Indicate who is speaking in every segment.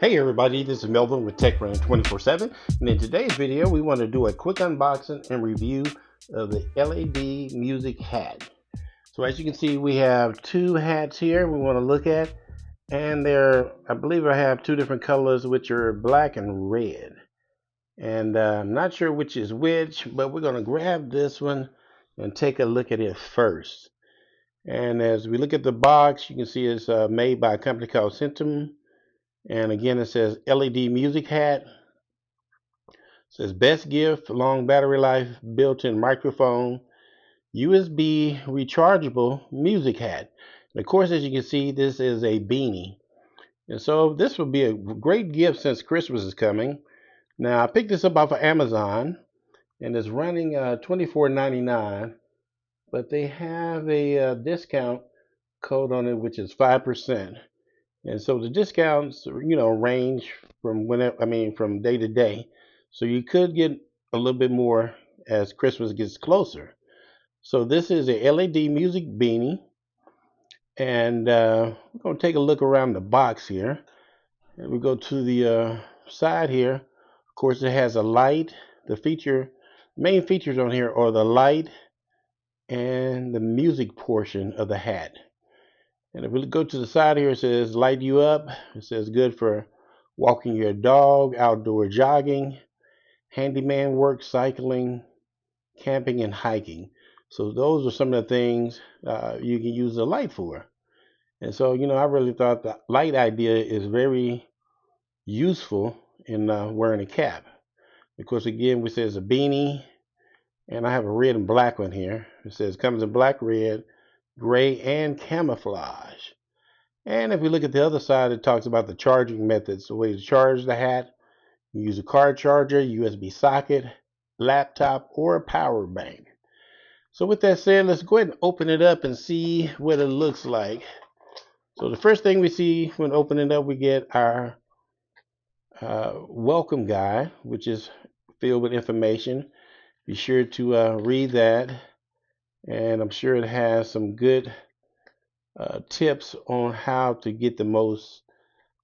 Speaker 1: Hey everybody, this is Melvin with TechRun 24/7, and in today's video we want to do a quick unboxing and review of the LED music hat. So as you can see, we have two hats here we want to look at, and I believe I have two different colors, which are black and red. And I'm not sure which is which, but we're going to grab this one and take a look at it first. And as we look at the box, you can see it's made by a company called Centum. And again, it says LED music hat. It says best gift, long battery life, built-in microphone, USB rechargeable music hat. And of course, as you can see, this is a beanie. And so this will be a great gift since Christmas is coming. Now, I picked this up off of Amazon, and it's running $24.99, but they have a discount code on it, which is 5%. And so the discounts, range from from day to day. So you could get a little bit more as Christmas gets closer. So this is a LED music beanie, and we're going to take a look around the box here. And we go to the side here. Of course, it has a light. Main features on here are the light and the music portion of the hat. And if we go to the side here, it says light you up. It says good for walking your dog, outdoor jogging, handyman work, cycling, camping, and hiking. So those are some of the things you can use the light for. And so, I really thought the light idea is very useful in wearing a cap. Of course, again, we says a beanie, and I have a red and black one here. It says comes in black, red, gray, and camouflage. And if we look at the other side, it talks about the charging methods. The way to charge the hat: you use a car charger, USB socket, laptop, or a power bank. So with that said, let's go ahead and open it up and see what it looks like. So the first thing we see when opening it up, we get our welcome guide, which is filled with information. Be sure to read that, and I'm sure it has some good tips on how to get the most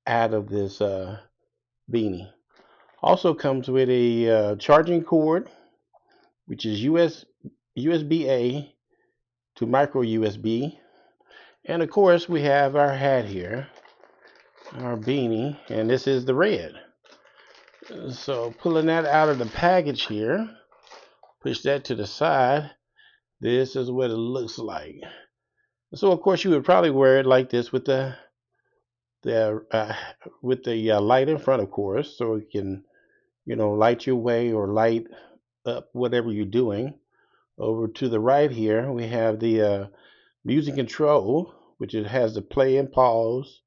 Speaker 1: out of this beanie. Also comes with a charging cord, which is USB-A to micro USB. And of course, we have our hat here, our beanie, and this is the red. So pulling that out of the package here, push that to the side. This is what it looks like. So of course, you would probably wear it like this with the light in front, of course, so it can light your way or light up whatever you're doing. Over to the right here, we have the music control, which it has the play and pause,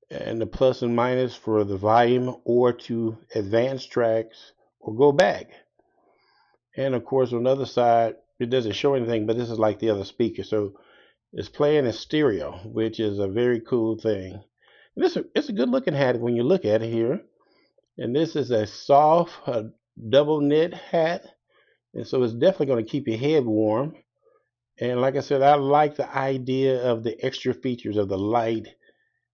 Speaker 1: and the plus and minus for the volume or to advance tracks or go back. And of course, on the other side, it doesn't show anything, but this is like the other speaker. So it's playing in stereo, which is a very cool thing. And it's a good looking hat when you look at it here. And this is a soft double knit hat. And so it's definitely going to keep your head warm. And like I said, I like the idea of the extra features of the light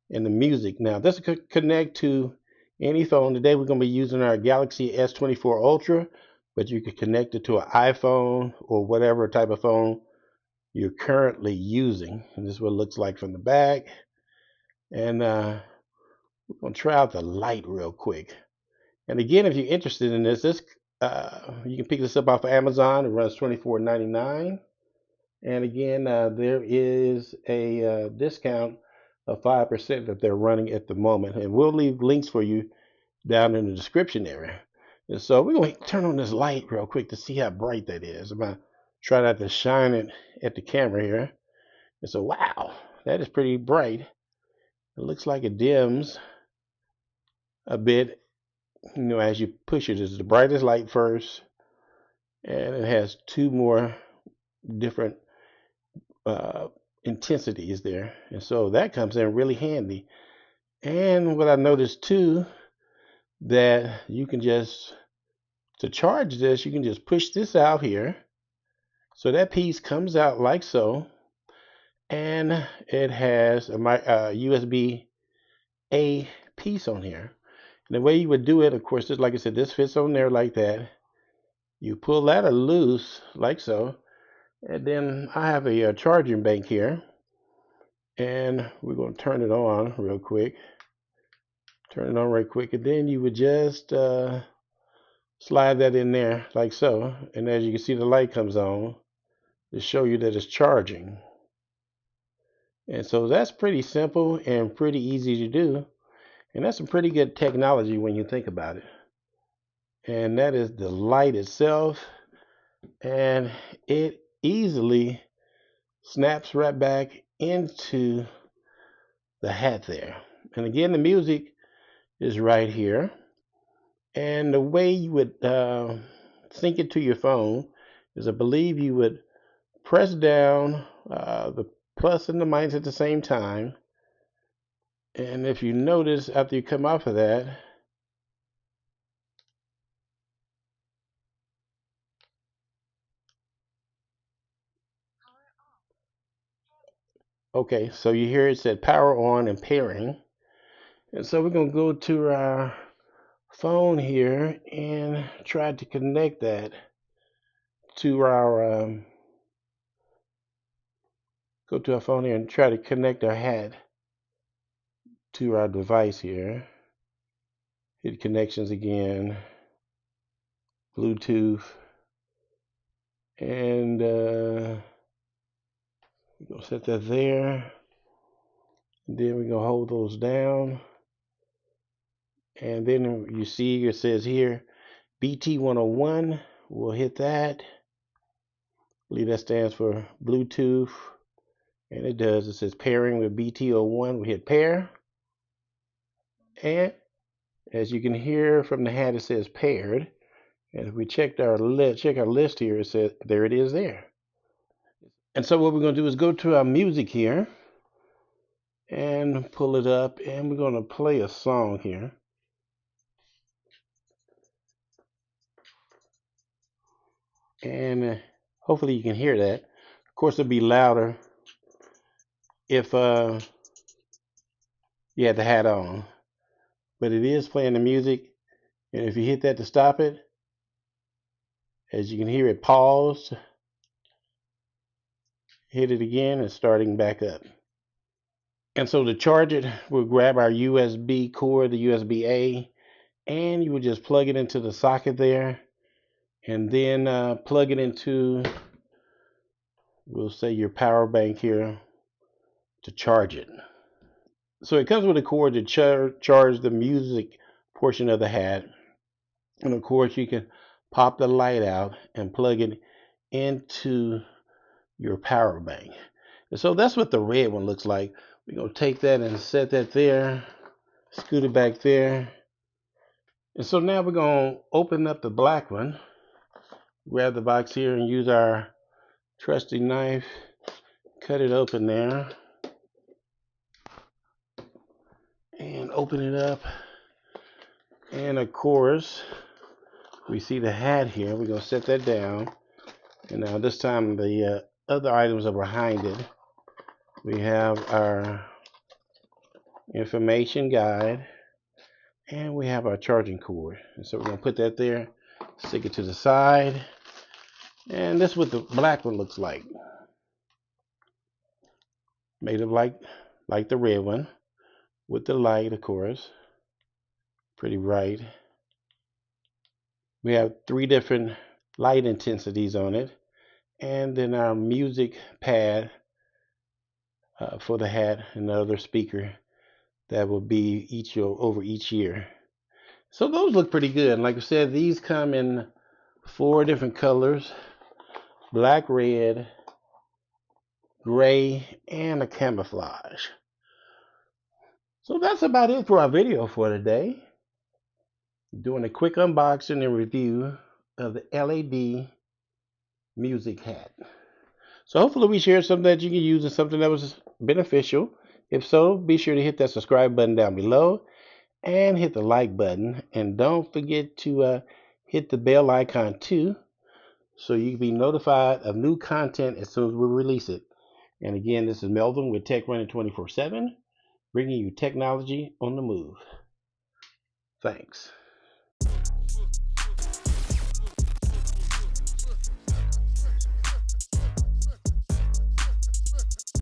Speaker 1: and the music. Now, this could connect to any phone. Today, we're going to be using our Galaxy S24 Ultra, but you could connect it to an iPhone or whatever type of phone you're currently using. And this is what it looks like from the back. And we're going to try out the light real quick. And again, if you're interested in this you can pick this up off of Amazon. It runs $24.99. And again, there is a discount of 5% that they're running at the moment. And we'll leave links for you down in the description area. And so we're going to turn on this light real quick to see how bright that is. I'm going to try not to shine it at the camera here. And so, wow, that is pretty bright. It looks like it dims a bit, as you push it. It's the brightest light first, and it has two more different intensities there, and so that comes in really handy. And what I noticed too, that you can to charge this, you can just push this out here, so that piece comes out like so, and it has a USB A piece on here. And the way you would do it, of course, just like I said, this fits on there like that. You pull that loose like so. And then I have a charging bank here. And we're going to turn it on real quick. Turn it on right quick. And then you would just slide that in there like so. And as you can see, the light comes on to show you that it's charging. And so that's pretty simple and pretty easy to do. And that's some pretty good technology when you think about it. And that is the light itself. And it easily snaps right back into the hat there. And again, the music is right here. And the way you would sync it to your phone is, I believe you would press down the plus and the minus at the same time. And if you notice, after you come off of that, okay, so you hear it said power on and pairing. And so we're going to go to our phone here and try to connect that to our, go to our phone here and try to connect our hat to our device here. Hit connections again, Bluetooth, and we're going to set that there. And then we're going to hold those down. And then you see it says here BT 101. We'll hit that. I believe that stands for Bluetooth. And it does. It says pairing with BT01. We hit pair. And as you can hear from the hat, it says paired. And if we check our list here, it says there it is there. And so what we're going to do is go to our music here and pull it up, and we're going to play a song here. And hopefully you can hear that. Of course, it'll be louder if you had the hat on. But it is playing the music. And if you hit that to stop it, as you can hear it paused. Hit it again and starting back up. And so to charge it, we'll grab our USB cord, the USB A, and you would just plug it into the socket there, and then plug it into, we'll say, your power bank here to charge it. So it comes with a cord to charge the music portion of the hat. And of course, you can pop the light out and plug it into your power bank. And so that's what the red one looks like. We're going to take that and set that there, scoot it back there. And so now we're going to open up the black one, grab the box here and use our trusty knife, cut it open there, and open it up. And of course, we see the hat here. We're going to set that down. And now this time the other items are behind it. We have our information guide, and we have our charging cord. And so we're going to put that there, stick it to the side, and this is what the black one looks like. Made of like the red one, with the light, of course, pretty bright. We have 3 different light intensities on it, and then our music pad for the hat, and another speaker that will be over each year. So those look pretty good. Like I said, these come in 4 different colors: black, red, gray, and a camouflage. So that's about it for our video for today. Doing a quick unboxing and review of the LED music hat. So hopefully we shared something that you can use and something that was beneficial. If so, be sure to hit that subscribe button down below and hit the like button. And don't forget to hit the bell icon too, so you can be notified of new content as soon as we release it. And again, this is Melvin with Tech Running 24/7, bringing you technology on the move. Thanks.